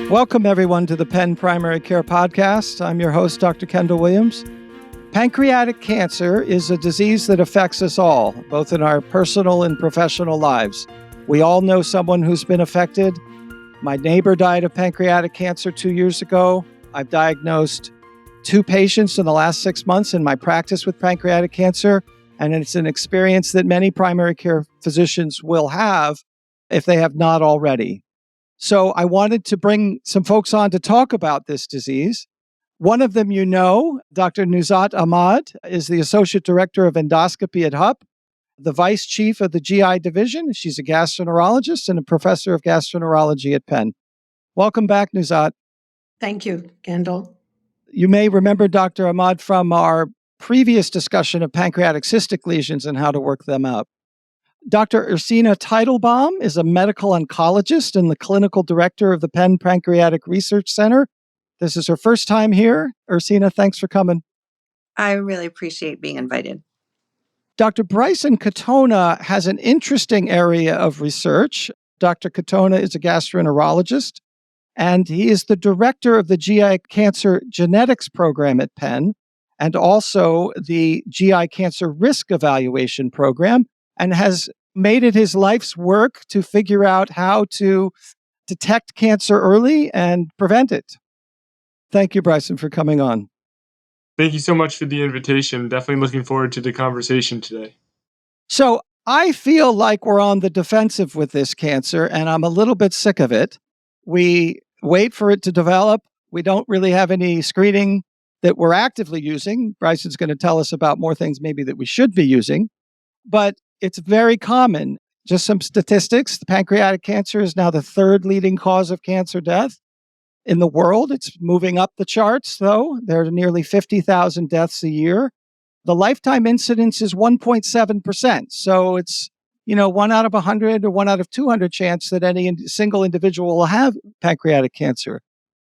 Welcome, everyone, to the Penn Primary Care Podcast. I'm your host, Dr. Kendall Wiliams. Pancreatic cancer is a disease that affects us all, both in our personal and professional lives. We all know someone who's been affected. My neighbor died of pancreatic cancer 2 years ago. I've diagnosed 2 patients in the last 6 months in my practice with pancreatic cancer, and it's an experience that many primary care physicians will have if they have not already. So I wanted to bring some folks on to talk about this disease. One of them, Dr. Nuzhat Ahmad, is the Associate Director of Endoscopy at HUP, the Vice Chief of the GI Division. She's a gastroenterologist and a Professor of Gastroenterology at Penn. Welcome back, Nuzhat. Thank you, Kendall. You may remember Dr. Ahmad from our previous discussion of pancreatic cystic lesions and how to work them up. Dr. Ursina Teitelbaum is a medical oncologist and the clinical director of the Penn Pancreatic Research Center. This is her first time here. Ursina, thanks for coming. I really appreciate being invited. Dr. Bryon Katona has an interesting area of research. Dr. Katona is a gastroenterologist, and he is the director of the GI Cancer Genetics Program at Penn, and also the GI Cancer Risk Evaluation Program, and has made it his life's work to figure out how to detect cancer early and prevent it. Thank you, Bryon, for coming on. Thank you so much for the invitation. Definitely looking forward to the conversation today. So I feel like we're on the defensive with this cancer, and I'm a little bit sick of it. We wait for it to develop. We don't really have any screening that we're actively using. Bryson's going to tell us about more things maybe that we should be using. But it's very common. Just some statistics. The pancreatic cancer is now the 3rd leading cause of cancer death in the world. It's moving up the charts, though. There are nearly 50,000 deaths a year. The lifetime incidence is 1.7%. So it's, 1 out of 100 or 1 out of 200 chance that any single individual will have pancreatic cancer.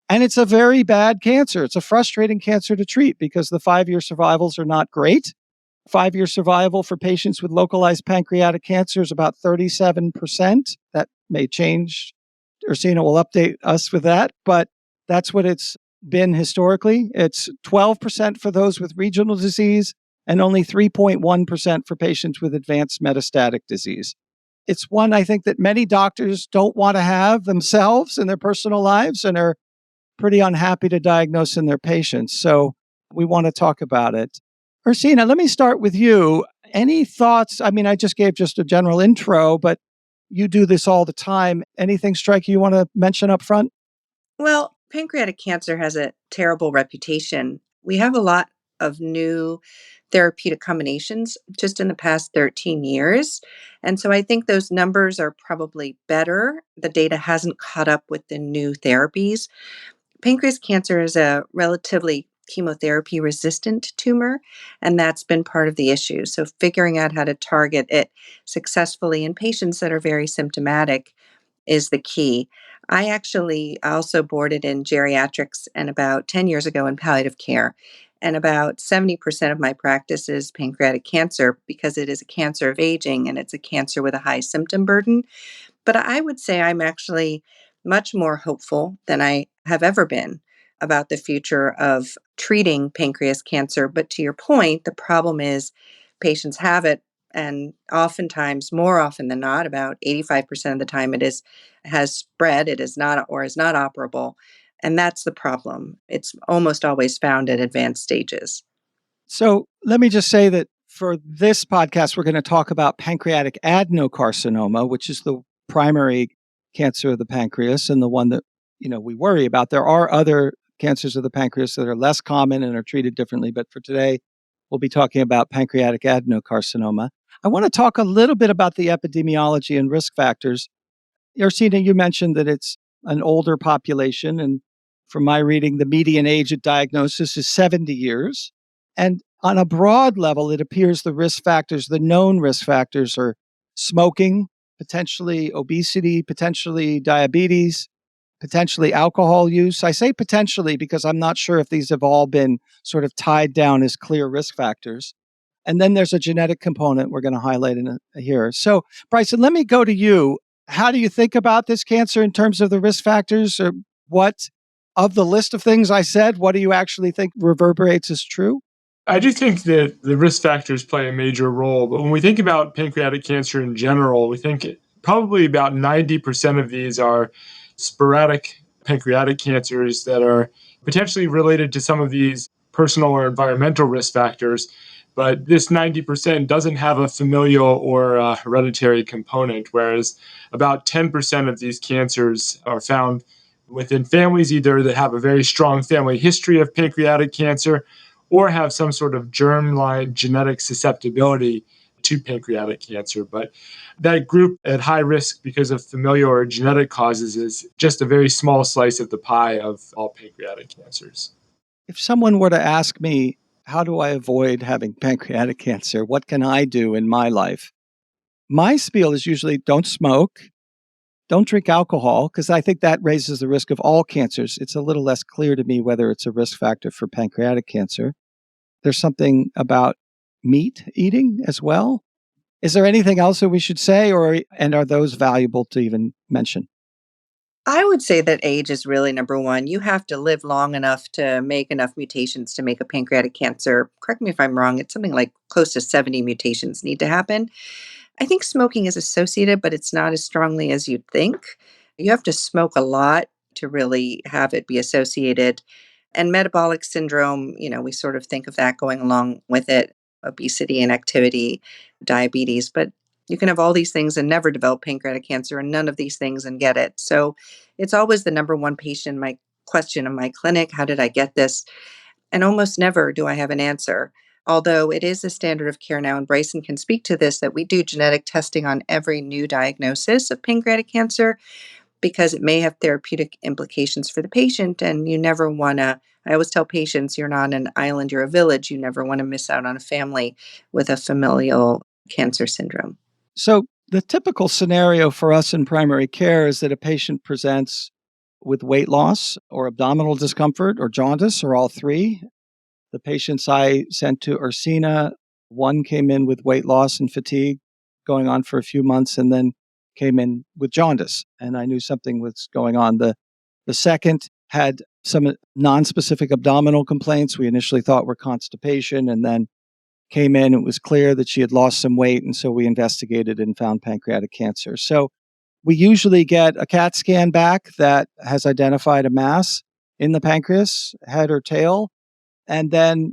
And it's a very bad cancer. It's a frustrating cancer to treat because the 5-year survivals are not great. 5-year survival for patients with localized pancreatic cancer is about 37%. That may change. Ursina will update us with that, but that's what it's been historically. It's 12% for those with regional disease and only 3.1% for patients with advanced metastatic disease. It's one I think that many doctors don't want to have themselves in their personal lives and are pretty unhappy to diagnose in their patients. So we want to talk about it. Ursina, let me start with you. Any thoughts? I mean, I just gave just a general intro, but you do this all the time. Anything strike you want to mention up front? Well, pancreatic cancer has a terrible reputation. We have a lot of new therapeutic combinations just in the past 13 years. And so I think those numbers are probably better. The data hasn't caught up with the new therapies. Pancreas cancer is a relatively chemotherapy resistant tumor, and that's been part of the issue. So figuring out how to target it successfully in patients that are very symptomatic is the key. I actually also boarded in geriatrics and about 10 years ago in palliative care. And about 70% of my practice is pancreatic cancer because it is a cancer of aging and it's a cancer with a high symptom burden. But I would say I'm actually much more hopeful than I have ever been about the future of treating pancreas cancer. But to your point, the problem is patients have it, and oftentimes, more often than not, about 85% of the time has spread, it is not or is not operable. And that's the problem. It's almost always found at advanced stages. So let me just say that for this podcast, we're going to talk about pancreatic adenocarcinoma, which is the primary cancer of the pancreas and the one that, we worry about. There are other cancers of the pancreas that are less common and are treated differently. But for today, we'll be talking about pancreatic adenocarcinoma. I want to talk a little bit about the epidemiology and risk factors. Ursina, you mentioned that it's an older population. And from my reading, the median age at diagnosis is 70 years. And on a broad level, it appears the risk factors, the known risk factors are smoking, potentially obesity, potentially diabetes, potentially alcohol use. I say potentially because I'm not sure if these have all been sort of tied down as clear risk factors. And then there's a genetic component we're going to highlight here. So, Bryon, let me go to you. How do you think about this cancer in terms of the risk factors? Or what, of the list of things I said, what do you actually think reverberates as true? I do think that the risk factors play a major role, but when we think about pancreatic cancer in general, we think probably about 90% of these are sporadic pancreatic cancers that are potentially related to some of these personal or environmental risk factors. But this 90% doesn't have a familial or a hereditary component, whereas about 10% of these cancers are found within families either that have a very strong family history of pancreatic cancer or have some sort of germline genetic susceptibility to pancreatic cancer. But that group at high risk because of familial or genetic causes is just a very small slice of the pie of all pancreatic cancers. If someone were to ask me, how do I avoid having pancreatic cancer? What can I do in my life? My spiel is usually don't smoke, don't drink alcohol, because I think that raises the risk of all cancers. It's a little less clear to me whether it's a risk factor for pancreatic cancer. There's something about meat eating as well. Is there anything else that we should say, and are those valuable to even mention? I would say that age is really number one. You have to live long enough to make enough mutations to make a pancreatic cancer. Correct me if I'm wrong, it's something like close to 70 mutations need to happen. I think smoking is associated, but it's not as strongly as you'd think. You have to smoke a lot to really have it be associated. And metabolic syndrome, we sort of think of that going along with it, obesity, inactivity, diabetes, but you can have all these things and never develop pancreatic cancer and none of these things and get it. So it's always the number one patient, my question in my clinic, how did I get this? And almost never do I have an answer. Although it is a standard of care now, and Bryson can speak to this, that we do genetic testing on every new diagnosis of pancreatic cancer because it may have therapeutic implications for the patient. And you never want to, I always tell patients, you're not an island, you're a village. You never want to miss out on a family with a familial cancer syndrome. So the typical scenario for us in primary care is that a patient presents with weight loss or abdominal discomfort or jaundice or all three. The patients I sent to Ursina, one came in with weight loss and fatigue going on for a few months and then came in with jaundice. And I knew something was going on. The second had some non-specific abdominal complaints we initially thought were constipation, and then came in. It was clear that she had lost some weight. And so we investigated and found pancreatic cancer. So we usually get a CAT scan back that has identified a mass in the pancreas, head or tail. And then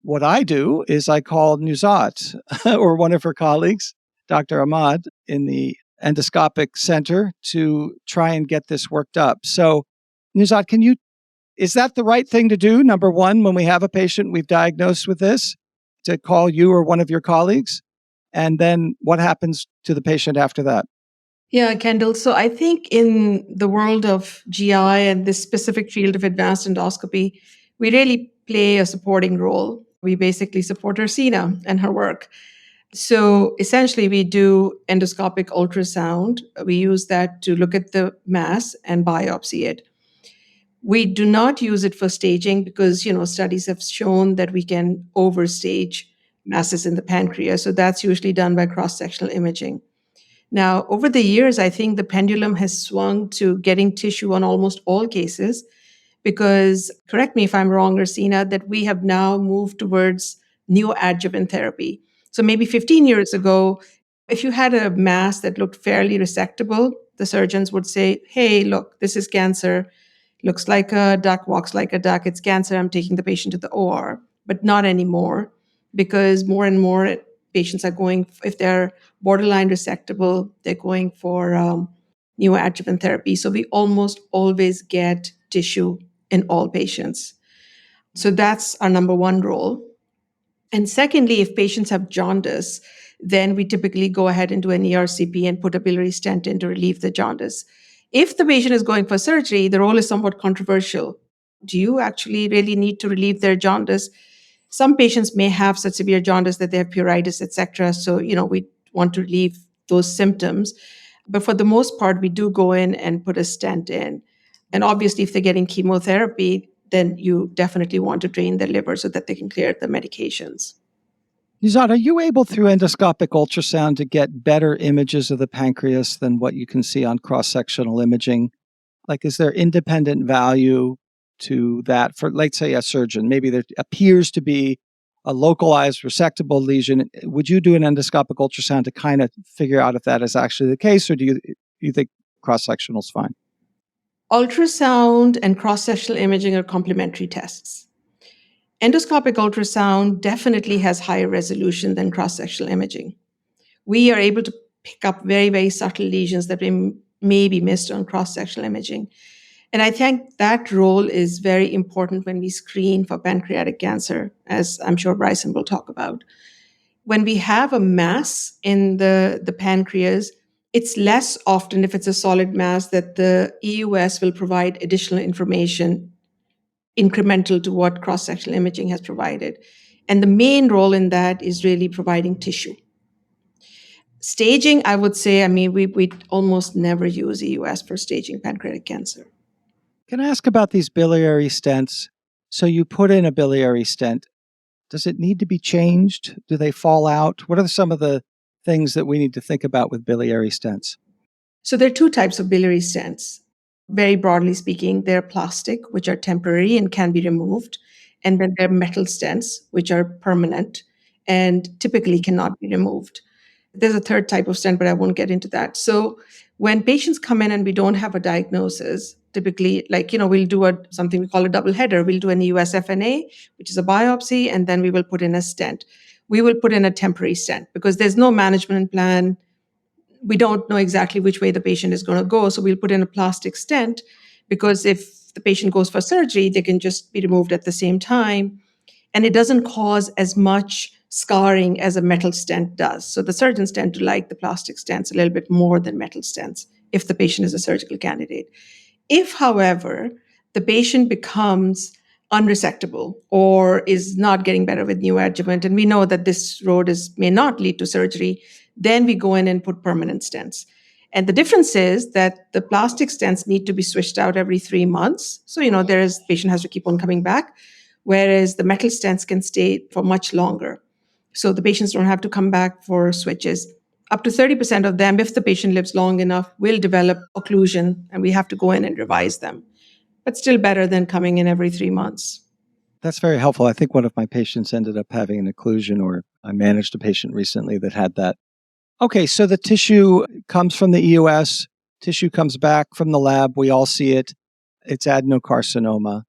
what I do is I call Nuzhat or one of her colleagues, Dr. Ahmad, in the endoscopic center to try and get this worked up. So, Nuzhat, is that the right thing to do? Number one, when we have a patient we've diagnosed with this, to call you or one of your colleagues? And then what happens to the patient after that? Yeah, Kendall. So I think in the world of GI and this specific field of advanced endoscopy, we really play a supporting role. We basically support Ursina and her work. So essentially, we do endoscopic ultrasound. We use that to look at the mass and biopsy it. We do not use it for staging because, studies have shown that we can overstage masses in the pancreas. So that's usually done by cross-sectional imaging. Now, over the years, I think the pendulum has swung to getting tissue on almost all cases because, correct me if I'm wrong, Ursina, that we have now moved towards neoadjuvant therapy. So maybe 15 years ago, if you had a mass that looked fairly resectable, the surgeons would say, hey, look, this is cancer. Looks like a duck, walks like a duck. It's cancer. I'm taking the patient to the OR. But not anymore because more and more patients are going, if they're borderline resectable, they're going for neoadjuvant therapy. So we almost always get tissue in all patients. So that's our number one role. And secondly, if patients have jaundice, then we typically go ahead and do an ERCP and put a biliary stent in to relieve the jaundice. If the patient is going for surgery, the role is somewhat controversial. Do you actually really need to relieve their jaundice? Some patients may have such severe jaundice that they have pruritus, etc. So, we want to relieve those symptoms. But for the most part, we do go in and put a stent in. And obviously, if they're getting chemotherapy, then you definitely want to drain the liver so that they can clear the medications. Nuzhat, are you able through endoscopic ultrasound to get better images of the pancreas than what you can see on cross-sectional imaging? Like, is there independent value to that for, let's say, a surgeon? Maybe there appears to be a localized resectable lesion. Would you do an endoscopic ultrasound to kind of figure out if that is actually the case, or do you think cross-sectional is fine? Ultrasound and cross-sectional imaging are complementary tests. Endoscopic ultrasound definitely has higher resolution than cross-sectional imaging. We are able to pick up very, very subtle lesions that may be missed on cross-sectional imaging. And I think that role is very important when we screen for pancreatic cancer, as I'm sure Bryson will talk about. When we have a mass in the pancreas, it's less often, if it's a solid mass, that the EUS will provide additional information incremental to what cross-sectional imaging has provided. And the main role in that is really providing tissue. Staging, I would say, we almost never use EUS for staging pancreatic cancer. Can I ask about these biliary stents? So you put in a biliary stent. Does it need to be changed? Do they fall out? What are some of the things that we need to think about with biliary stents? So there are two types of biliary stents. Very broadly speaking, they're plastic, which are temporary and can be removed. And then there are metal stents, which are permanent and typically cannot be removed. There's a third type of stent, but I won't get into that. So when patients come in and we don't have a diagnosis, typically, we'll do something we call a double header. We'll do an EUSFNA, which is a biopsy, and then we will put in a stent. We will put in a temporary stent because there's no management plan. We don't know exactly which way the patient is going to go. So we'll put in a plastic stent because if the patient goes for surgery, they can just be removed at the same time. And it doesn't cause as much scarring as a metal stent does. So the surgeons tend to like the plastic stents a little bit more than metal stents if the patient is a surgical candidate. If, however, the patient becomes unresectable or is not getting better with neoadjuvant, and we know that this road may not lead to surgery, then we go in and put permanent stents. And the difference is that the plastic stents need to be switched out every 3 months. So, the patient has to keep on coming back, whereas the metal stents can stay for much longer. So the patients don't have to come back for switches. Up to 30% of them, if the patient lives long enough, will develop occlusion, and we have to go in and revise them. But still better than coming in every 3 months. That's very helpful. I think one of my patients ended up having an occlusion, or I managed a patient recently that had that. Okay, so the tissue comes from the EUS, tissue comes back from the lab, we all see it, it's adenocarcinoma.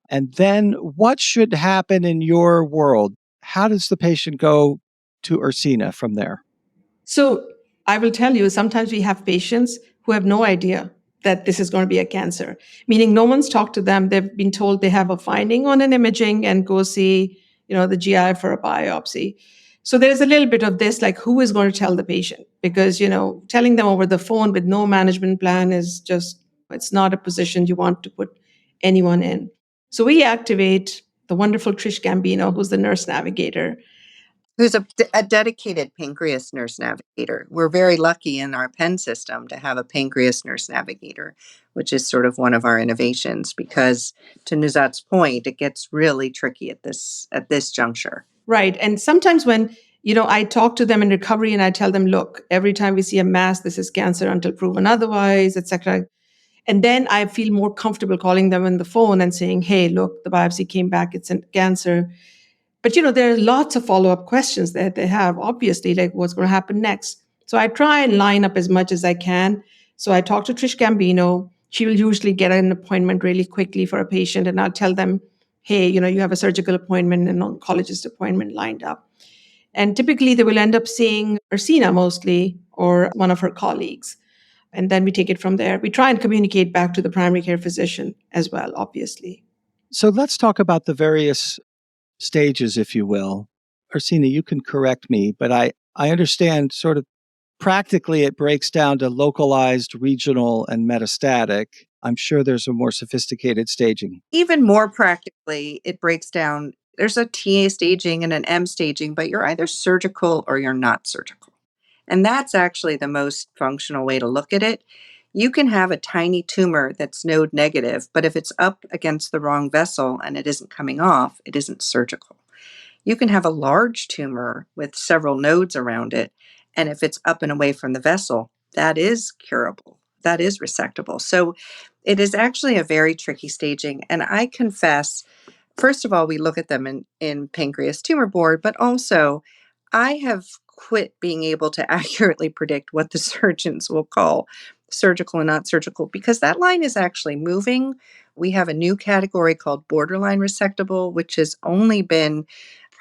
And then what should happen in your world? How does the patient go to Ursina from there? So I will tell you, sometimes we have patients who have no idea that this is going to be a cancer, meaning no one's talked to them. They've been told they have a finding on an imaging and go see, the GI for a biopsy. So there's a little bit of this, like, who is going to tell the patient? Because, telling them over the phone with no management plan is just, it's not a position you want to put anyone in. So we activate the wonderful Trish Gambino, who's the nurse navigator. Who's a dedicated pancreas nurse navigator. We're very lucky in our Penn system to have a pancreas nurse navigator, which is sort of one of our innovations, because to Nuzhat's point, it gets really tricky at this juncture. Right. And sometimes when, I talk to them in recovery and I tell them, look, every time we see a mass, this is cancer until proven otherwise, etc. And then I feel more comfortable calling them on the phone and saying, hey, look, the biopsy came back, it's a cancer. But, there are lots of follow-up questions that they have, obviously, like what's going to happen next. So I try and line up as much as I can. So I talk to Trish Gambino. She will usually get an appointment really quickly for a patient, and I'll tell them, hey, you have a surgical appointment and an oncologist appointment lined up. And typically they will end up seeing Ursina mostly, or one of her colleagues. And then we take it from there. We try and communicate back to the primary care physician as well, obviously. So let's talk about the various stages, if you will. Ursina, you can correct me, but I understand sort of practically it breaks down to localized, regional, and metastatic. I'm sure there's a more sophisticated staging. Even more practically, it breaks down. There's a TA staging and an M staging, but you're either surgical or you're not surgical. And that's actually the most functional way to look at it. You can have a tiny tumor that's node negative, but if it's up against the wrong vessel and it isn't coming off, it isn't surgical. You can have a large tumor with several nodes around it, and if it's up and away from the vessel, that is curable. that is resectable. So it is actually a very tricky staging. And I confess, first of all, we look at them in pancreas tumor board, but also I have quit being able to accurately predict what the surgeons will call surgical and not surgical because that line is actually moving. We have a new category called borderline resectable, which has only been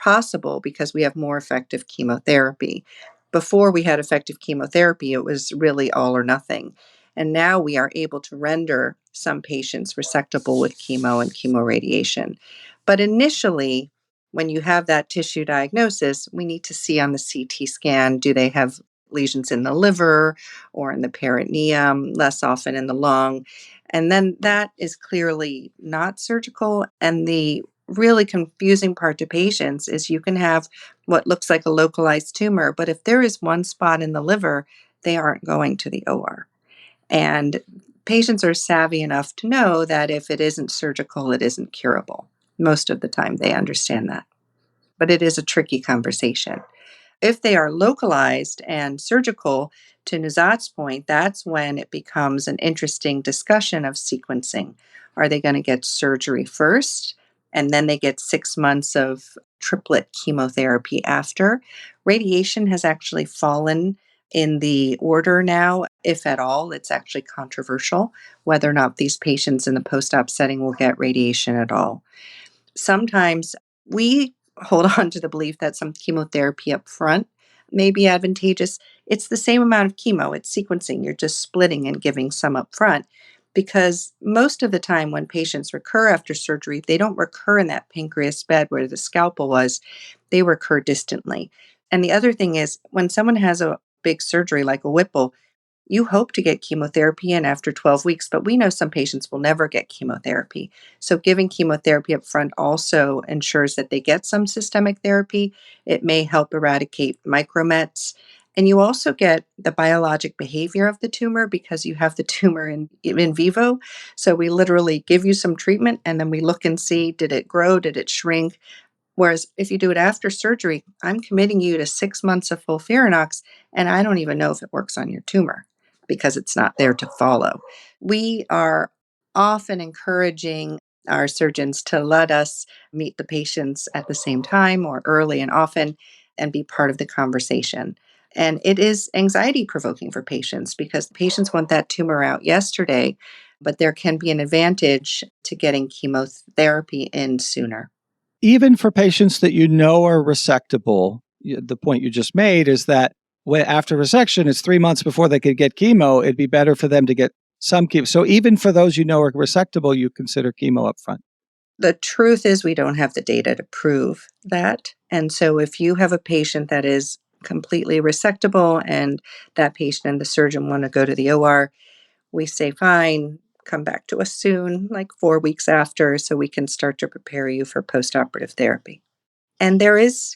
possible because we have more effective chemotherapy. Before we had effective chemotherapy, it was really all or nothing. And now we are able to render some patients resectable with chemo and chemoradiation. But initially, when you have that tissue diagnosis, we need to see on the CT scan, do they have lesions in the liver or in the peritoneum, less often in the lung? And then that is clearly not surgical. And the really confusing part to patients is you can have what looks like a localized tumor, but if there is one spot in the liver, they aren't going to the OR. And patients are savvy enough to know that if it isn't surgical, it isn't curable. Most of the time, they understand that. But it is a tricky conversation. If they are localized and surgical, to Nuzhat's point, that's when it becomes an interesting discussion of sequencing. Are they going to get surgery first? And then they get 6 months of triplet chemotherapy after. Radiation has actually fallen in the order now. If at all, it's actually controversial whether or not these patients in the post op setting will get radiation at all. Sometimes we hold on to the belief that some chemotherapy up front may be advantageous. It's the same amount of chemo, it's sequencing. You're just splitting and giving some up front because most of the time when patients recur after surgery, they don't recur in that pancreas bed where the scalpel was, they recur distantly. And the other thing is when someone has a big surgery like a Whipple, you hope to get chemotherapy in after 12 weeks, but we know some patients will never get chemotherapy. So giving chemotherapy up front also ensures that they get some systemic therapy. It may help eradicate micromets. And you also get the biologic behavior of the tumor because you have the tumor in vivo. So we literally give you some treatment and then we look and see, did it grow? Did it shrink? Whereas if you do it after surgery, I'm committing you to 6 months of FOLFIRINOX, and I don't even know if it works on your tumor because it's not there to follow. We are often encouraging our surgeons to let us meet the patients at the same time or early and often and be part of the conversation. And it is anxiety provoking for patients because patients want that tumor out yesterday, but there can be an advantage to getting chemotherapy in sooner. Even for patients that you know are resectable, the point you just made is that after resection, it's 3 months before they could get chemo. It'd be better for them to get some chemo. So even for those you know are resectable, you consider chemo up front. The truth is we don't have the data to prove that. And so if you have a patient that is completely resectable and that patient and the surgeon want to go to the OR, we say, fine, come back to us soon, like 4 weeks after, so we can start to prepare you for postoperative therapy. And there is,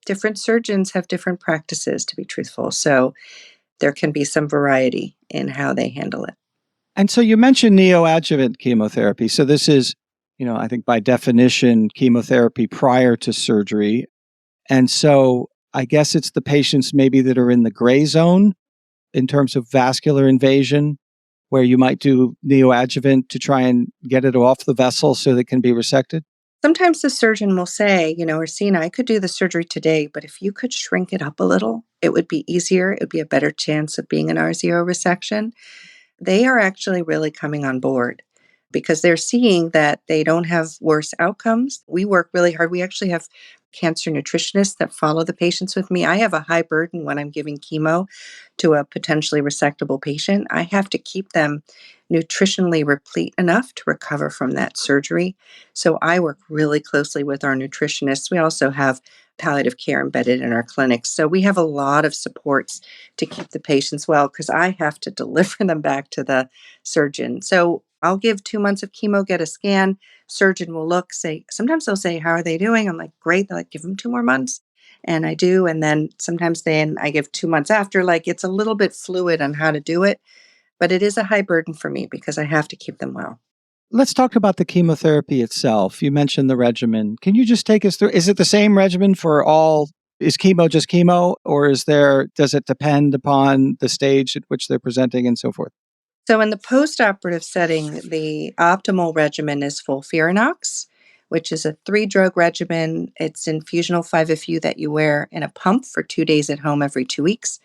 different surgeons have different practices, to be truthful. So there can be some variety in how they handle it. And so you mentioned neoadjuvant chemotherapy. So this is, I think by definition, chemotherapy prior to surgery. And so I guess it's the patients maybe that are in the gray zone in terms of vascular invasion, where you might do neoadjuvant to try and get it off the vessel so that it can be resected? Sometimes the surgeon will say, Ursina, I could do the surgery today, but if you could shrink it up a little, it would be easier. It would be a better chance of being an R0 resection. They are actually really coming on board because they're seeing that they don't have worse outcomes. We work really hard. We actually have cancer nutritionists that follow the patients with me. I have a high burden when I'm giving chemo to a potentially resectable patient. I have to keep them nutritionally replete enough to recover from that surgery. So I work really closely with our nutritionists. We also have palliative care embedded in our clinics. So we have a lot of supports to keep the patients well because I have to deliver them back to the surgeon. So I'll give 2 months of chemo, get a scan. Surgeon will look, say, sometimes they'll say, how are they doing? I'm like, great. They're like, give them 2 more months. And I do. And then sometimes I give 2 months after. Like it's a little bit fluid on how to do it. But it is a high burden for me because I have to keep them well. Let's talk about the chemotherapy itself. You mentioned the regimen. Can you just take us through? Is it the same regimen for all? Is chemo just chemo, or does it depend upon the stage at which they're presenting and so forth? So in the postoperative setting, the optimal regimen is FOLFIRINOX, which is a 3-drug regimen. It's infusional 5-FU that you wear in a pump for 2 days at home every 2 weeks.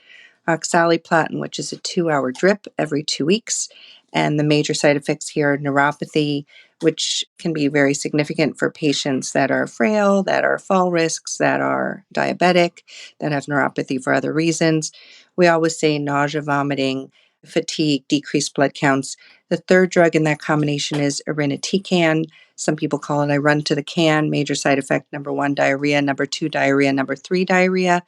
Oxaliplatin, which is a 2-hour drip every 2 weeks. And the major side effects here are neuropathy, which can be very significant for patients that are frail, that are fall risks, that are diabetic, that have neuropathy for other reasons. We always say nausea, vomiting, fatigue, decreased blood counts. The third drug in that combination is irinotecan. Some people call it I run to the can. Major side effect, number 1, diarrhea, number 2, diarrhea, number 3, diarrhea,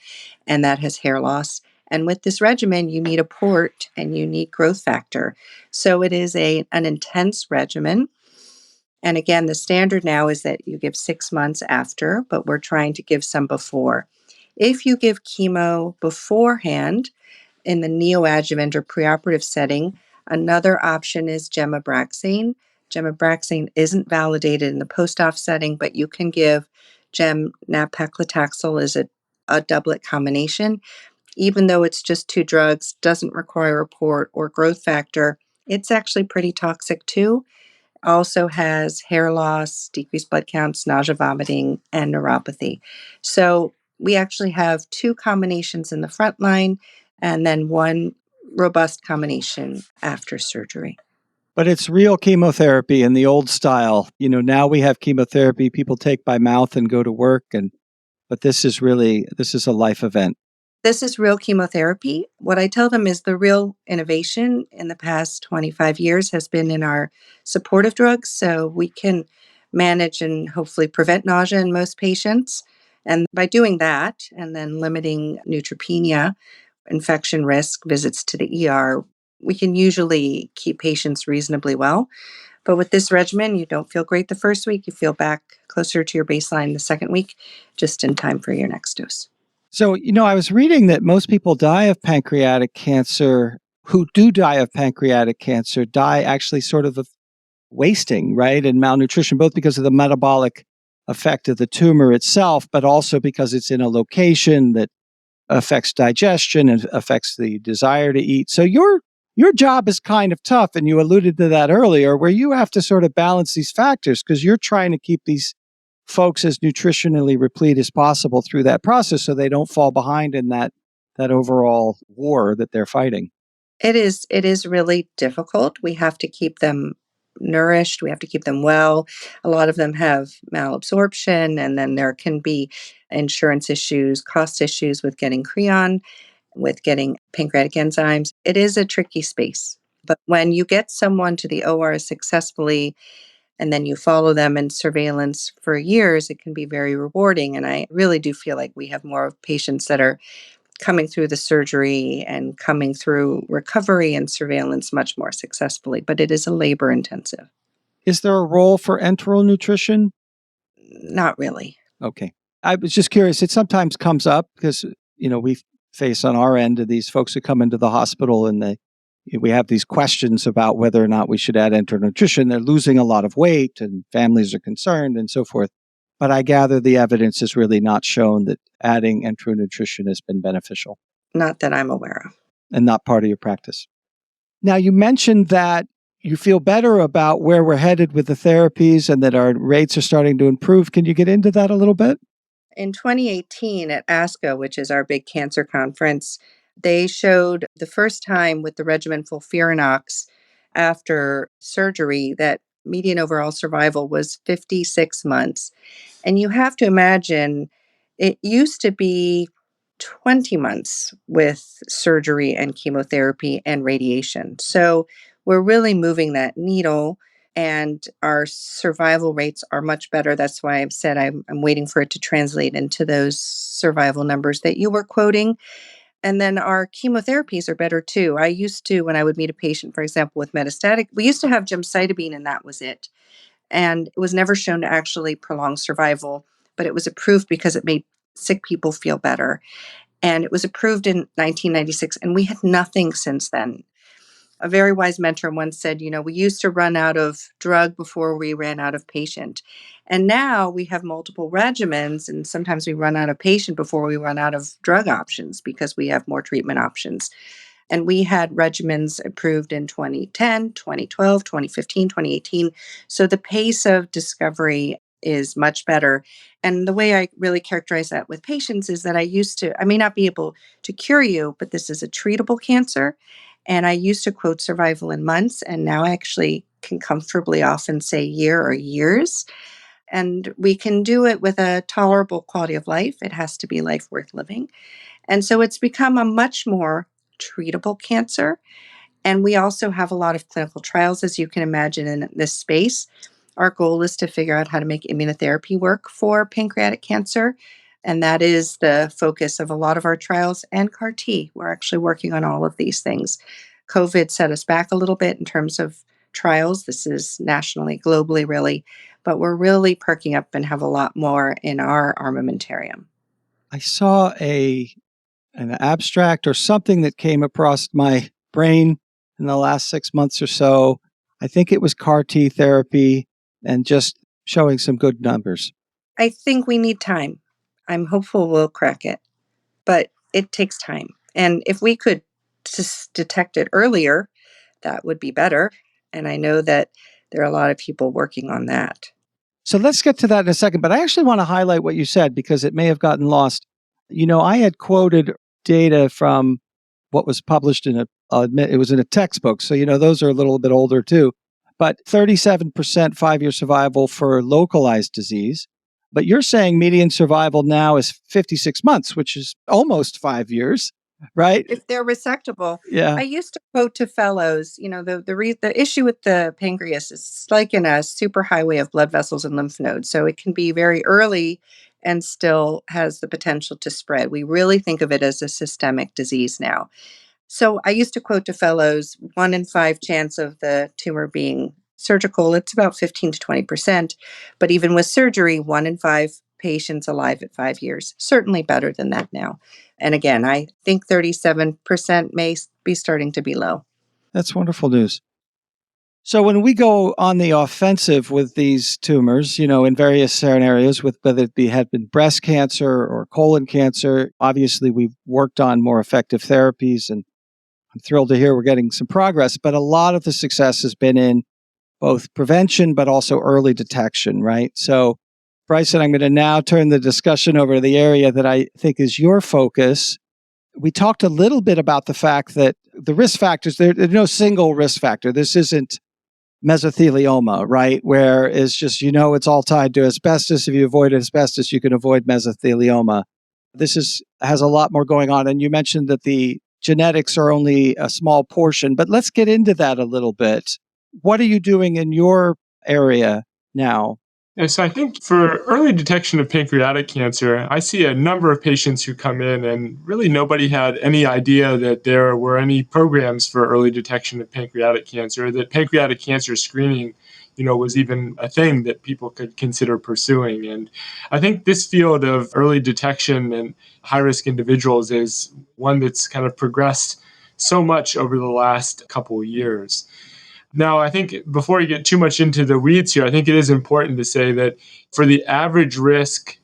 and that has hair loss. And with this regimen, you need a port and you need growth factor. So it is an intense regimen. And again, the standard now is that you give 6 months after, but we're trying to give some before. If you give chemo beforehand in the neoadjuvant or preoperative setting, another option is gemabraxane. Gemabraxane isn't validated in the post-op setting, but you can give gem-nab-paclitaxel as a doublet combination. Even though it's just 2 drugs, doesn't require a port or growth factor, it's actually pretty toxic too. Also has hair loss, decreased blood counts, nausea, vomiting, and neuropathy. So we actually have 2 combinations in the front line and then 1 robust combination after surgery. But it's real chemotherapy in the old style. Now we have chemotherapy people take by mouth and go to work, but this is a life event. This is real chemotherapy. What I tell them is the real innovation in the past 25 years has been in our supportive drugs. So we can manage and hopefully prevent nausea in most patients. And by doing that, and then limiting neutropenia, infection risk, visits to the ER, we can usually keep patients reasonably well. But with this regimen, you don't feel great the first week. You feel back closer to your baseline the second week, just in time for your next dose. So, I was reading that most people die of pancreatic cancer, who do die of pancreatic cancer, die actually sort of wasting, right? And malnutrition, both because of the metabolic effect of the tumor itself, but also because it's in a location that affects digestion and affects the desire to eat. So your job is kind of tough. And you alluded to that earlier, where you have to sort of balance these factors because you're trying to keep these folks as nutritionally replete as possible through that process so they don't fall behind in that overall war that they're fighting. It is really difficult. We have to keep them nourished. We have to keep them well. A lot of them have malabsorption, and then there can be insurance issues, cost issues with getting Creon, with getting pancreatic enzymes. It is a tricky space. But when you get someone to the OR successfully, and then you follow them in surveillance for years, it can be very rewarding. And I really do feel like we have more patients that are coming through the surgery and coming through recovery and surveillance much more successfully, but it is a labor intensive. Is there a role for enteral nutrition? Not really. Okay. I was just curious. It sometimes comes up because, we face on our end of these folks who come into the hospital and we have these questions about whether or not we should add enteral nutrition. They're losing a lot of weight and families are concerned and so forth. But I gather the evidence has really not shown that adding enteral nutrition has been beneficial. Not that I'm aware of. And not part of your practice. Now, you mentioned that you feel better about where we're headed with the therapies and that our rates are starting to improve. Can you get into that a little bit? In 2018 at ASCO, which is our big cancer conference, they showed the first time with the regimen FOLFIRINOX after surgery that median overall survival was 56 months. And you have to imagine it used to be 20 months with surgery and chemotherapy and radiation. So we're really moving that needle, and our survival rates are much better. That's why I've said I'm waiting for it to translate into those survival numbers that you were quoting. And then our chemotherapies are better too. I used to, when I would meet a patient, for example, with metastatic, we used to have gemcitabine and that was it. And it was never shown to actually prolong survival, but it was approved because it made sick people feel better. And it was approved in 1996, and we had nothing since then. A very wise mentor once said, we used to run out of drug before we ran out of patient. And now we have multiple regimens, and sometimes we run out of patient before we run out of drug options because we have more treatment options. And we had regimens approved in 2010, 2012, 2015, 2018. So the pace of discovery is much better. And the way I really characterize that with patients is that I may not be able to cure you, but this is a treatable cancer. And I used to quote survival in months, and now I actually can comfortably often say year or years. And we can do it with a tolerable quality of life. It has to be life worth living. And so it's become a much more treatable cancer. And we also have a lot of clinical trials, as you can imagine, in this space. Our goal is to figure out how to make immunotherapy work for pancreatic cancer. And that is the focus of a lot of our trials and CAR T. We're actually working on all of these things. COVID set us back a little bit in terms of trials. This is nationally, globally, really. But we're really perking up and have a lot more in our armamentarium. I saw an abstract or something that came across my brain in the last 6 months or so. I think it was CAR T therapy and just showing some good numbers. I think we need time. I'm hopeful we'll crack it, but it takes time. And if we could just detect it earlier, that would be better. And I know that there are a lot of people working on that. So let's get to that in a second. But I actually want to highlight what you said because it may have gotten lost. I had quoted data from what was published I'll admit it was in a textbook. So, those are a little bit older too. But 37% 5-year survival for localized disease. But you're saying median survival now is 56 months, which is almost 5 years, right? If they're resectable. Yeah. I used to quote to fellows, the issue with the pancreas is it's like in a superhighway of blood vessels and lymph nodes. So it can be very early and still has the potential to spread. We really think of it as a systemic disease now. So I used to quote to fellows 1 in 5 chance of the tumor being surgical. It's about 15 to 20%. But even with surgery, 1 in 5 patients alive at 5 years. Certainly better than that now. And again, I think 37% may be starting to be low. That's wonderful news. So when we go on the offensive with these tumors, in various scenarios, with whether it had been breast cancer or colon cancer, obviously we've worked on more effective therapies, and I'm thrilled to hear we're getting some progress. But a lot of the success has been in both prevention, but also early detection, right? So, Bryson, I'm going to now turn the discussion over to the area that I think is your focus. We talked a little bit about the fact that the risk factors, there's no single risk factor. This isn't mesothelioma, right? Where it's just, it's all tied to asbestos. If you avoid asbestos, you can avoid mesothelioma. This has a lot more going on. And you mentioned that the genetics are only a small portion, but let's get into that a little bit. What are you doing in your area now? And so I think for early detection of pancreatic cancer, I see a number of patients who come in and really nobody had any idea that there were any programs for early detection of pancreatic cancer, that pancreatic cancer screening, was even a thing that people could consider pursuing. And I think this field of early detection and high-risk individuals is one that's kind of progressed so much over the last couple of years. Now, I think before you get too much into the weeds here, I think it is important to say that for the average risk,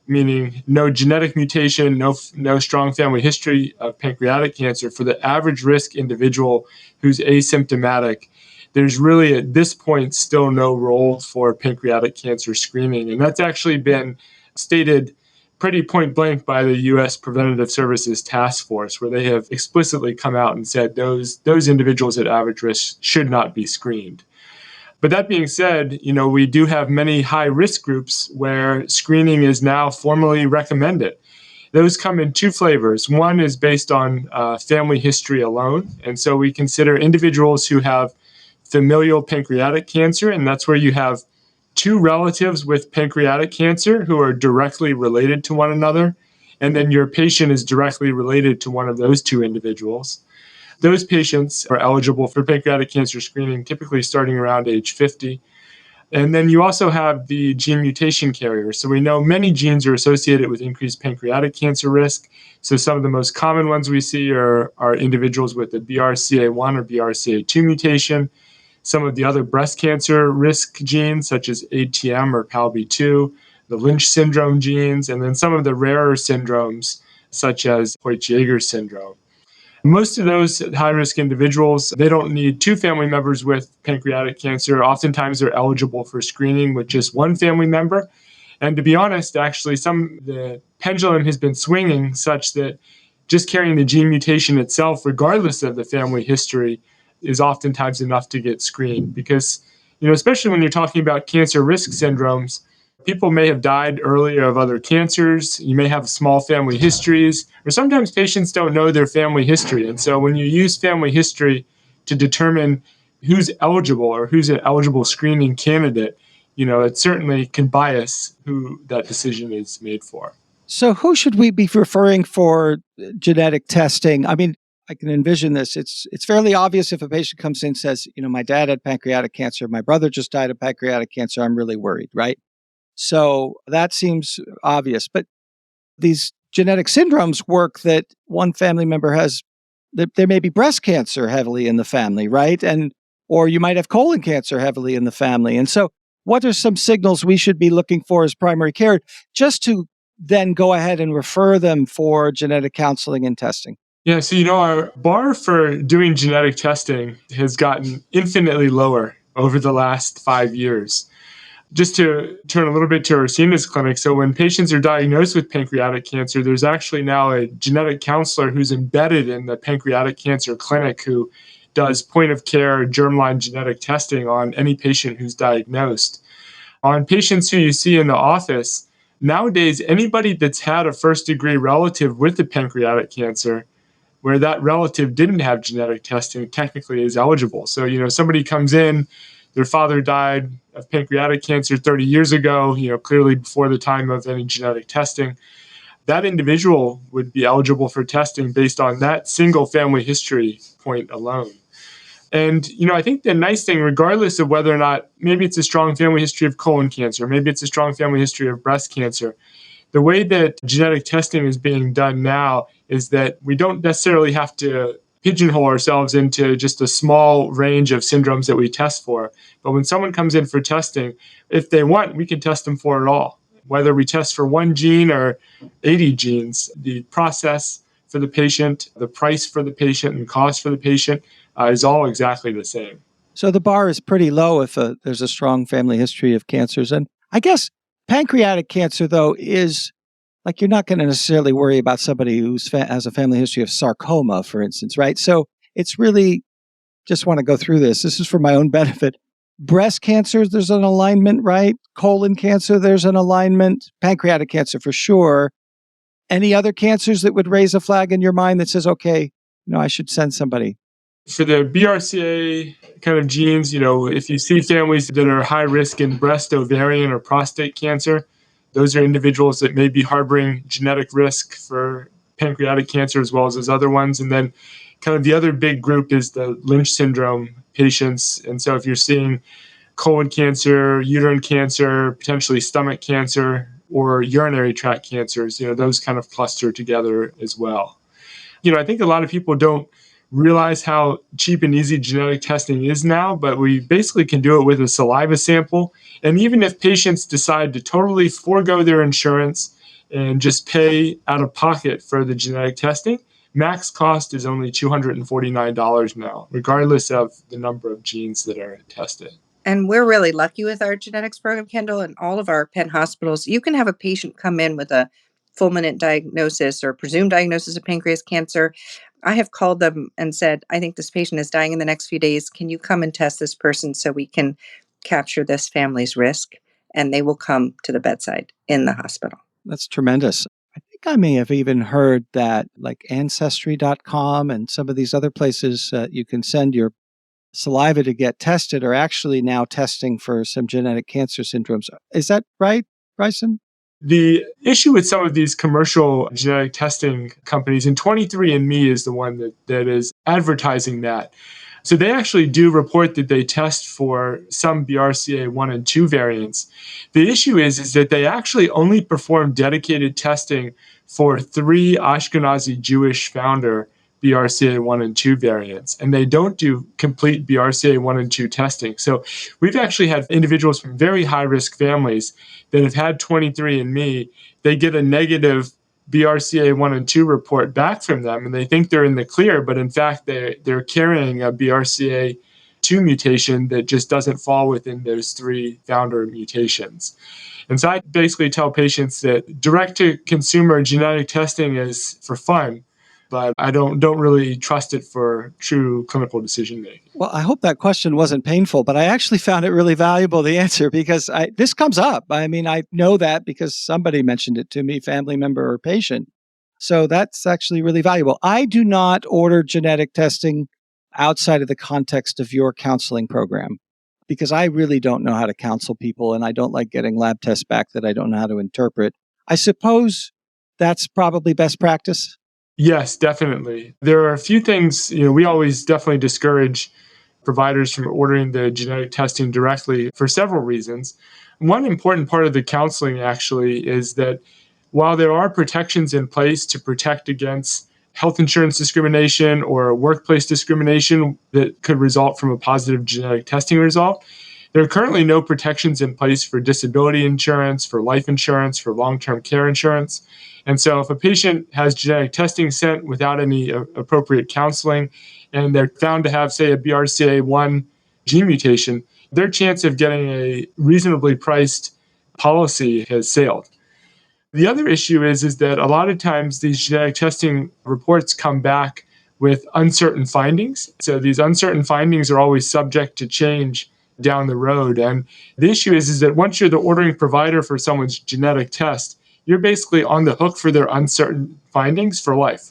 meaning no genetic mutation, no strong family history of pancreatic cancer, for the average risk individual who's asymptomatic, there's really at this point still no role for pancreatic cancer screening. And that's actually been stated pretty point blank by the U.S. Preventative Services Task Force, where they have explicitly come out and said those individuals at average risk should not be screened. But that being said, we do have many high-risk groups where screening is now formally recommended. Those come in 2 flavors. One is based on family history alone. And so we consider individuals who have familial pancreatic cancer, and that's where you have 2 relatives with pancreatic cancer who are directly related to one another, and then your patient is directly related to one of those 2 individuals. Those patients are eligible for pancreatic cancer screening, typically starting around age 50. And then you also have the gene mutation carriers. So we know many genes are associated with increased pancreatic cancer risk. So some of the most common ones we see are individuals with a BRCA1 or BRCA2 mutation. Some of the other breast cancer risk genes, such as ATM or PALB2, the Lynch syndrome genes, and then some of the rarer syndromes, such as Hoyt-Jaeger syndrome. Most of those high-risk individuals, they don't need two family members with pancreatic cancer. Oftentimes, they're eligible for screening with just one family member. And to be honest, actually, the pendulum has been swinging such that just carrying the gene mutation itself, regardless of the family history, is oftentimes enough to get screened. Because, especially when you're talking about cancer risk syndromes, people may have died earlier of other cancers. You may have small family histories, or sometimes patients don't know their family history. And so when you use family history to determine who's eligible or who's an eligible screening candidate, it certainly can bias who that decision is made for. So who should we be referring for genetic testing? I mean, I can envision this. It's fairly obvious if a patient comes in and says, my dad had pancreatic cancer, my brother just died of pancreatic cancer, I'm really worried, right? So that seems obvious. But these genetic syndromes work that one family member has, there may be breast cancer heavily in the family, right? Or you might have colon cancer heavily in the family. And so what are some signals we should be looking for as primary care just to then go ahead and refer them for genetic counseling and testing? Yeah, so our bar for doing genetic testing has gotten infinitely lower over the last 5 years. Just to turn a little bit to Ursina's clinic, so when patients are diagnosed with pancreatic cancer, there's actually now a genetic counselor who's embedded in the pancreatic cancer clinic who does point-of-care germline genetic testing on any patient who's diagnosed. On patients who you see in the office, nowadays, anybody that's had a first-degree relative with the pancreatic cancer where that relative didn't have genetic testing technically is eligible. So, somebody comes in, their father died of pancreatic cancer 30 years ago, clearly before the time of any genetic testing. That individual would be eligible for testing based on that single family history point alone. And, I think the nice thing, regardless of whether or not maybe it's a strong family history of colon cancer, maybe it's a strong family history of breast cancer, the way that genetic testing is being done now is that we don't necessarily have to pigeonhole ourselves into just a small range of syndromes that we test for. But when someone comes in for testing, if they want, we can test them for it all. Whether we test for one gene or 80 genes, the process for the patient, the price for the patient, and cost for the patient is all exactly the same. So the bar is pretty low if there's a strong family history of cancers. And I guess pancreatic cancer, though, is like you're not going to necessarily worry about somebody who has a family history of sarcoma, for instance, right? So it's really, just want to go through this. This is for my own benefit. Breast cancer, there's an alignment, right? Colon cancer, there's an alignment. Pancreatic cancer for sure. Any other cancers that would raise a flag in your mind that says, okay, I should send somebody? For the BRCA kind of genes, if you see families that are high risk in breast, ovarian, or prostate cancer, those are individuals that may be harboring genetic risk for pancreatic cancer as well as those other ones. And then kind of the other big group is the Lynch syndrome patients. And so if you're seeing colon cancer, uterine cancer, potentially stomach cancer, or urinary tract cancers, those kind of cluster together as well. I think a lot of people don't realize how cheap and easy genetic testing is now, but we basically can do it with a saliva sample. And even if patients decide to totally forego their insurance and just pay out of pocket for the genetic testing, max cost is only $249 now, regardless of the number of genes that are tested. And we're really lucky with our genetics program, Kendall, and all of our Penn hospitals. You can have a patient come in with a fulminant diagnosis or presumed diagnosis of pancreas cancer. I have called them and said, I think this patient is dying in the next few days. Can you come and test this person so we can capture this family's risk? And they will come to the bedside in the hospital. That's tremendous. I think I may have even heard that like Ancestry.com and some of these other places you can send your saliva to get tested are actually now testing for some genetic cancer syndromes. Is that right, Bryson? The issue with some of these commercial genetic testing companies, and 23andMe is the one that is advertising that. So they actually do report that they test for some BRCA1 and 2 variants. The issue is that they actually only perform dedicated testing for 3 Ashkenazi Jewish founder BRCA1 and 2 variants, and they don't do complete BRCA1 and 2 testing. So we've actually had individuals from very high-risk families that have had 23andMe. They get a negative BRCA1 and 2 report back from them, and they think they're in the clear, but in fact, they're carrying a BRCA2 mutation that just doesn't fall within those 3 founder mutations. And so I basically tell patients that direct-to-consumer genetic testing is for fun, but I don't really trust it for true clinical decision-making. Well, I hope that question wasn't painful, but I actually found it really valuable, the answer, because this comes up. I mean, I know that because somebody mentioned it to me, family member or patient. So that's actually really valuable. I do not order genetic testing outside of the context of your counseling program because I really don't know how to counsel people and I don't like getting lab tests back that I don't know how to interpret. I suppose that's probably best practice. Yes, definitely. There are a few things, we always definitely discourage providers from ordering the genetic testing directly for several reasons. One important part of the counseling actually is that while there are protections in place to protect against health insurance discrimination or workplace discrimination that could result from a positive genetic testing result, there are currently no protections in place for disability insurance, for life insurance, for long-term care insurance. And so if a patient has genetic testing sent without any appropriate counseling, and they're found to have, say, a BRCA1 gene mutation, their chance of getting a reasonably priced policy has sailed. The other issue is that a lot of times these genetic testing reports come back with uncertain findings. So these uncertain findings are always subject to change down the road. And the issue is that once you're the ordering provider for someone's genetic test, you're basically on the hook for their uncertain findings for life.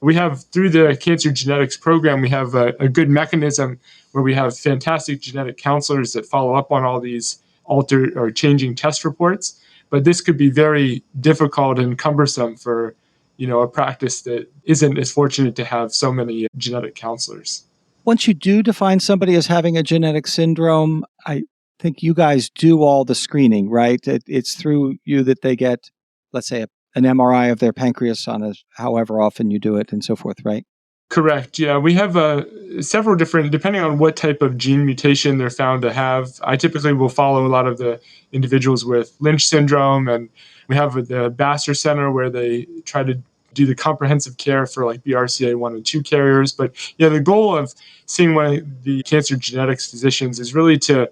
We have, through the cancer genetics program, we have a good mechanism where we have fantastic genetic counselors that follow up on all these altered or changing test reports. But this could be very difficult and cumbersome for, a practice that isn't as fortunate to have so many genetic counselors. Once you do define somebody as having a genetic syndrome, I think you guys do all the screening, right? It's through you that they get, let's say, an MRI of their pancreas on however often you do it and so forth, right? Correct. Yeah, we have several different, depending on what type of gene mutation they're found to have. I typically will follow a lot of the individuals with Lynch syndrome, and we have the Bassler Center where they try to do the comprehensive care for like BRCA1 and 2 carriers. But yeah, the goal of seeing one of the cancer genetics physicians is really to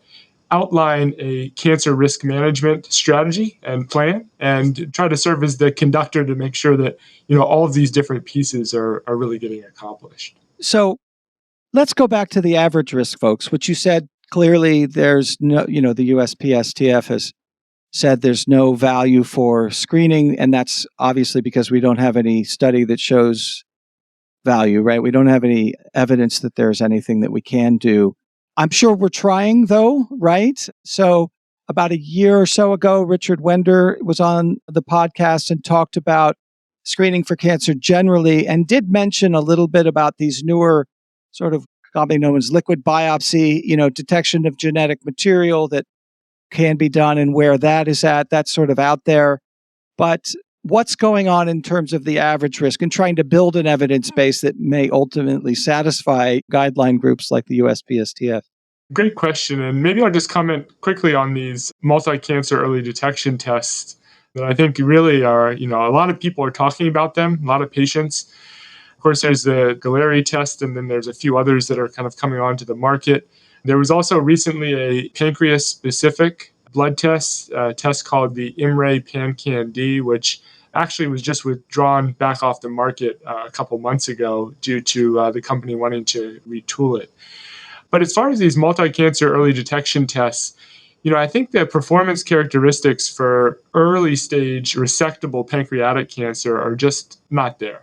outline a cancer risk management strategy and plan and try to serve as the conductor to make sure that, all of these different pieces are really getting accomplished. So let's go back to the average risk, folks, which you said clearly there's no, the USPSTF has said there's no value for screening. And that's obviously because we don't have any study that shows value, right? We don't have any evidence that there's anything that we can do. I'm sure we're trying though, right? So about a year or so ago, Richard Wender was on the podcast and talked about screening for cancer generally and did mention a little bit about these newer sort of commonly known as liquid biopsy, detection of genetic material that can be done and where that is at. That's sort of out there. But what's going on in terms of the average risk and trying to build an evidence base that may ultimately satisfy guideline groups like the USPSTF? Great question. And maybe I'll just comment quickly on these multi-cancer early detection tests that I think really are, a lot of people are talking about them, a lot of patients. Of course, there's the Galleri test, and then there's a few others that are kind of coming onto the market. There was also recently a pancreas-specific blood test, a test called the IMRAY PanCan-D, which actually was just withdrawn back off the market a couple months ago due to the company wanting to retool it. But as far as these multi-cancer early detection tests, I think the performance characteristics for early stage resectable pancreatic cancer are just not there.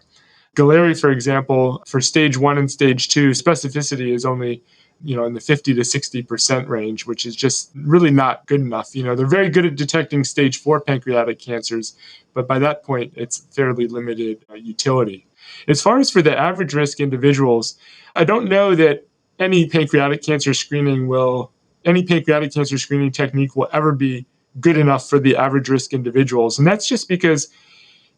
Galleri, for example, for stage 1 and stage 2, specificity is only, in the 50 to 60% range, which is just really not good enough. They're very good at detecting stage 4 pancreatic cancers, but by that point, it's fairly limited utility. As far as for the average risk individuals, I don't know that any pancreatic cancer screening technique will ever be good enough for the average risk individuals. And that's just because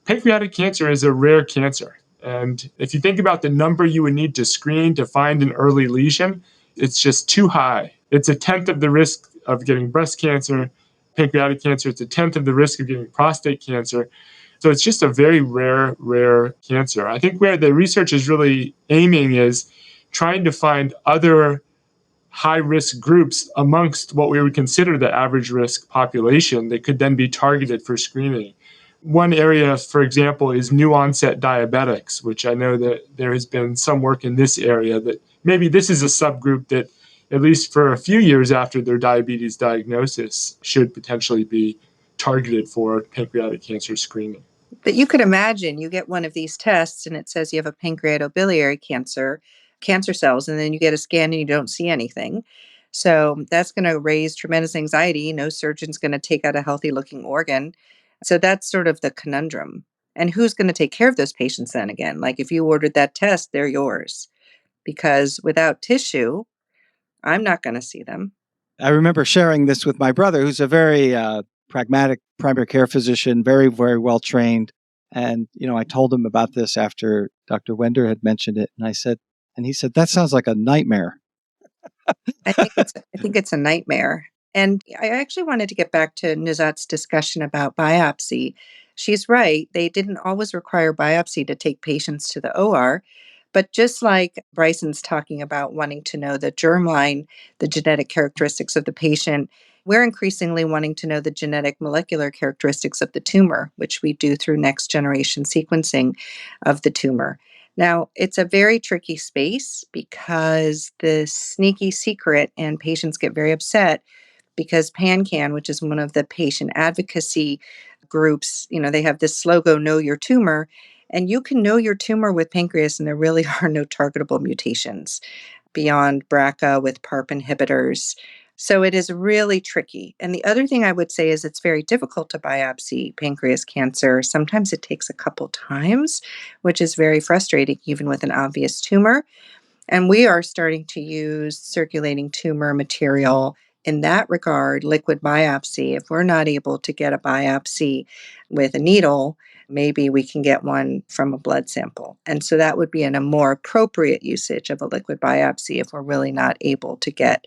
pancreatic cancer is a rare cancer. And if you think about the number you would need to screen to find an early lesion, it's just too high. It's a tenth of the risk of getting breast cancer, pancreatic cancer. It's a tenth of the risk of getting prostate cancer. So it's just a very rare cancer. I think where the research is really aiming is trying to find other high-risk groups amongst what we would consider the average risk population that could then be targeted for screening. One area, for example, is new onset diabetics, which I know that there has been some work in this area that maybe this is a subgroup that, at least for a few years after their diabetes diagnosis, should potentially be targeted for pancreatic cancer screening. But you could imagine you get one of these tests and it says you have a pancreatobiliary cancer cells, and then you get a scan and you don't see anything. So that's going to raise tremendous anxiety. No surgeon's going to take out a healthy looking organ. So that's sort of the conundrum. And who's going to take care of those patients then again? Like if you ordered that test, they're yours. Because without tissue, I'm not going to see them. I remember sharing this with my brother, who's a very pragmatic primary care physician, very, very well trained. And, I told him about this after Dr. Wender had mentioned it. And he said, that sounds like a nightmare. I think it's a nightmare. And I actually wanted to get back to Nuzhat's discussion about biopsy. She's right. They didn't always require biopsy to take patients to the OR. But just like Bryson's talking about wanting to know the germline, the genetic characteristics of the patient, we're increasingly wanting to know the genetic molecular characteristics of the tumor, which we do through next generation sequencing of the tumor. Now, it's a very tricky space because the sneaky secret, and patients get very upset because PanCan, which is one of the patient advocacy groups, they have this slogan, know your tumor. And you can know your tumor with pancreas, and there really are no targetable mutations beyond BRCA with PARP inhibitors. So it is really tricky. And the other thing I would say is it's very difficult to biopsy pancreas cancer. Sometimes it takes a couple times, which is very frustrating, even with an obvious tumor. And we are starting to use circulating tumor material in that regard, liquid biopsy. If we're not able to get a biopsy with a needle, maybe we can get one from a blood sample. And so that would be a more appropriate usage of a liquid biopsy if we're really not able to get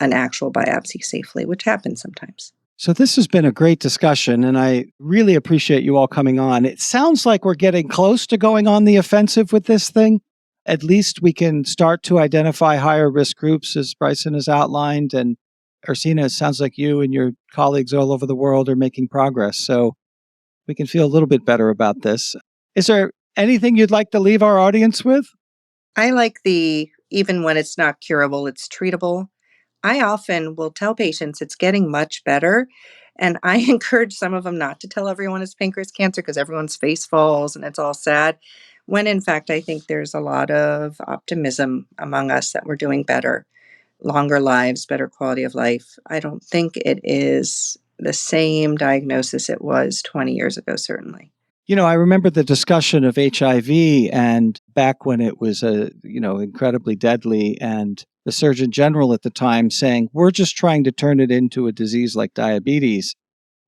an actual biopsy safely, which happens sometimes. So this has been a great discussion, and I really appreciate you all coming on. It sounds like we're getting close to going on the offensive with this thing. At least we can start to identify higher risk groups, as Bryson has outlined. And Ursina, it sounds like you and your colleagues all over the world are making progress. So we can feel a little bit better about this. Is there anything you'd like to leave our audience with? I like even when it's not curable, it's treatable. I often will tell patients it's getting much better. And I encourage some of them not to tell everyone it's pancreas cancer because everyone's face falls and it's all sad. When in fact, I think there's a lot of optimism among us that we're doing better, longer lives, better quality of life. I don't think it is the same diagnosis it was 20 years ago, certainly. I remember the discussion of HIV and back when it was incredibly deadly, and the Surgeon General at the time saying, we're just trying to turn it into a disease like diabetes,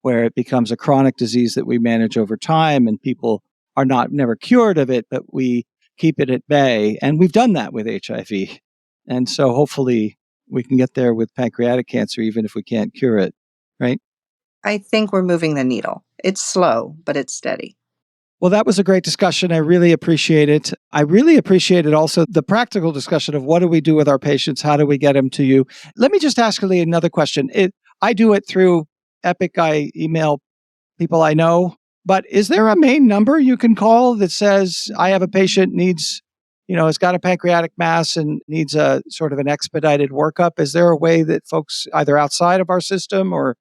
where it becomes a chronic disease that we manage over time and people are never cured of it, but we keep it at bay. And we've done that with HIV. And so hopefully we can get there with pancreatic cancer, even if we can't cure it, right? I think we're moving the needle. It's slow, but it's steady. Well, that was a great discussion. I really appreciate it. I really appreciated also the practical discussion of what do we do with our patients? How do we get them to you? Let me just ask Lee another question. I do it through Epic. I email people I know, but is there a main number you can call that says I have a patient has got a pancreatic mass and needs a sort of an expedited workup? Is there a way that folks either outside of our system or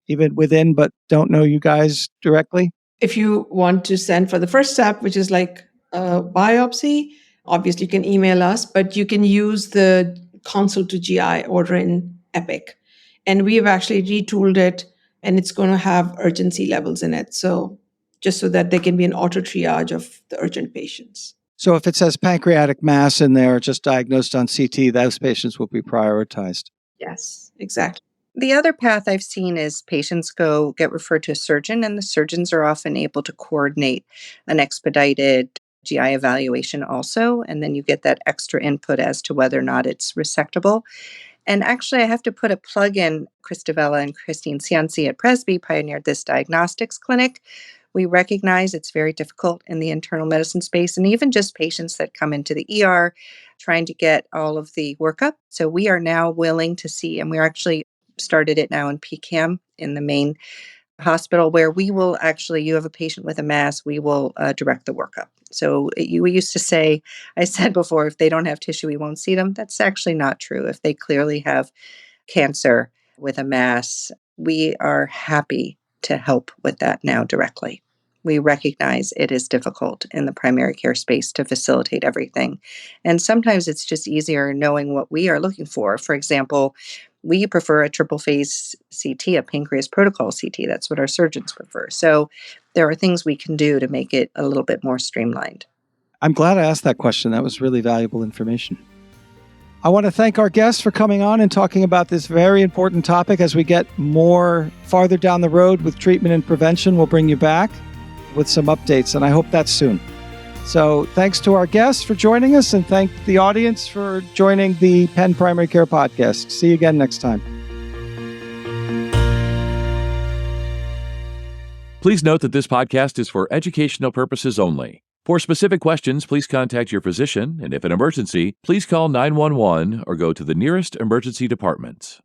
even within, but don't know you guys directly? If you want to send for the first step, which is like a biopsy, obviously you can email us, but you can use the consult to GI order in Epic. And we have actually retooled it, and it's going to have urgency levels in it. So just so that there can be an auto triage of the urgent patients. So if it says pancreatic mass in there, just diagnosed on CT, those patients will be prioritized. Yes, exactly. The other path I've seen is patients get referred to a surgeon, and the surgeons are often able to coordinate an expedited GI evaluation also, and then you get that extra input as to whether or not it's resectable. And actually, I have to put a plug in. Chris Davella and Christine Cianci at Presby pioneered this diagnostics clinic, We recognize it's very difficult in the internal medicine space, and even just patients that come into the ER trying to get all of the workup. So we are now willing to see, and we're actually started it now in PCAM in the main hospital, where we will actually, you have a patient with a mass, we will direct the workup. So we used to say, I said before, if they don't have tissue, we won't see them. That's actually not true. If they clearly have cancer with a mass, we are happy to help with that now directly. We recognize it is difficult in the primary care space to facilitate everything. And sometimes it's just easier knowing what we are looking for. For example, we prefer a triple phase CT, a pancreas protocol CT. That's what our surgeons prefer. So there are things we can do to make it a little bit more streamlined. I'm glad I asked that question. That was really valuable information. I want to thank our guests for coming on and talking about this very important topic. As we get more farther down the road with treatment and prevention, we'll bring you back with some updates, and I hope that's soon. So thanks to our guests for joining us, and thank the audience for joining the Penn Primary Care Podcast. See you again next time. Please note that this podcast is for educational purposes only. For specific questions, please contact your physician, and if an emergency, please call 911 or go to the nearest emergency department.